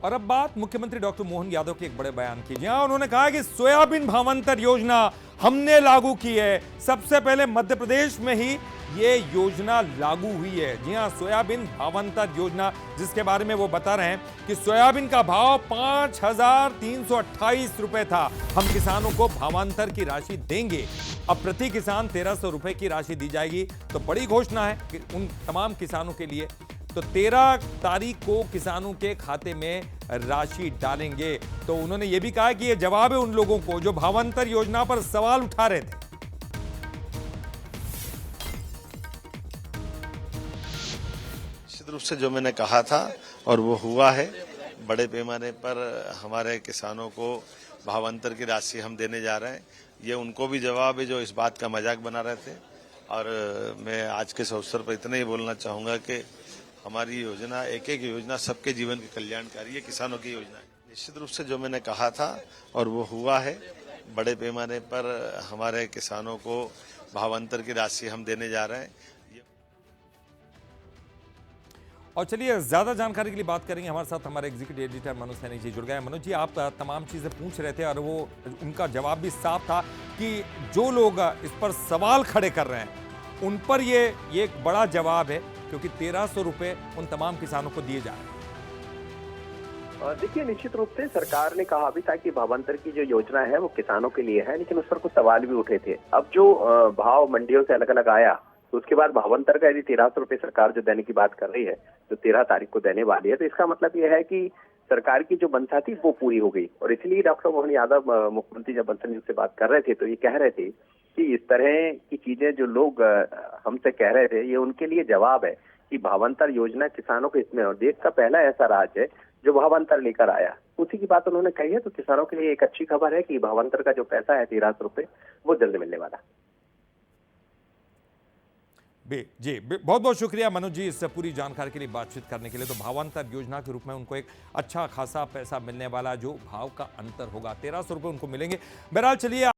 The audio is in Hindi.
और अब बात मुख्यमंत्री डॉक्टर मोहन यादव के एक बड़े बयान की, जहां उन्होंने कहा कि सोयाबीन भावांतर योजना हमने लागू की है। सबसे पहले मध्य प्रदेश में ही ये योजना लागू हुई है। जी हां, सोयाबीन भावांतर योजना, जिसके बारे में वो बता रहे हैं कि सोयाबीन का भाव 5,328 रुपए था। हम किसानों को भावांतर की राशि देंगे। अब प्रति किसान 1,300 रुपए की राशि दी जाएगी। तो बड़ी घोषणा है कि उन तमाम किसानों के लिए। तो 13 तारीख को किसानों के खाते में राशि डालेंगे। तो उन्होंने ये भी कहा कि ये जवाब है उन लोगों को जो भावांतर योजना पर सवाल उठा रहे थे। निश्चित रूप से जो मैंने कहा था और वो हुआ है, बड़े पैमाने पर हमारे किसानों को भावांतर की राशि हम देने जा रहे हैं। ये उनको भी जवाब है जो इस बात का मजाक बना रहे थे। और मैं आज के इस अवसर पर इतना ही बोलना चाहूंगा कि हमारी योजना एक एक योजना सबके जीवन के कल्याणकारी है, किसानों की योजना है। निश्चित रूप से जो मैंने कहा था और वो हुआ है, बड़े पैमाने पर हमारे किसानों को भावांतर की राशि हम देने जा रहे हैं। और चलिए ज्यादा जानकारी के लिए बात करेंगे। हमारे साथ हमारे एग्जीक्यूटिव एडिटर मनोज सैनी जी जुड़ गए हैं। मनोज जी, आप तमाम चीजें पूछ रहे थे और वो उनका जवाब भी साफ था कि जो लोग इस पर सवाल खड़े कर रहे हैं उन पर ये एक बड़ा जवाब है, क्योंकि 1,300 रुपए उन तमाम किसानों को दिए जा रहे हैं। देखिए, निश्चित रूप से सरकार ने कहा भी था कि भावांतर की जो योजना है वो किसानों के लिए है, लेकिन उस पर कुछ सवाल भी उठे थे। अब जो भाव मंडियों से अलग अलग आया, तो उसके बाद भावांतर का यदि 1,300 रुपए सरकार जो देने की बात कर रही है, जो 13 तारीख को देने वाली है, तो इसका मतलब यह है कि सरकार की जो मंशा थी वो पूरी हो गई। और इसलिए डॉक्टर मोहन यादव मुख्यमंत्री जब बंसल न्यूज से बात कर रहे थे तो ये कह रहे थे कि इस तरह की चीजें जो लोग हमसे कह रहे थे, ये उनके लिए जवाब है कि भावांतर योजना किसानों के हित में, और देश का पहला ऐसा राज्य है जो भावांतर लेकर आया। उसी की बात उन्होंने कही है। तो किसानों के लिए एक अच्छी खबर है कि भावांतर का जो पैसा है 1,300 रुपए वो जल्द मिलने वाला। जी, बहुत बहुत शुक्रिया मनोज जी इस पूरी जानकारी के लिए, बातचीत करने के लिए। तो भावांतर योजना के रूप में उनको एक अच्छा खासा पैसा मिलने वाला, जो भाव का अंतर होगा 1,300 रुपए उनको मिलेंगे। बहरहाल चलिए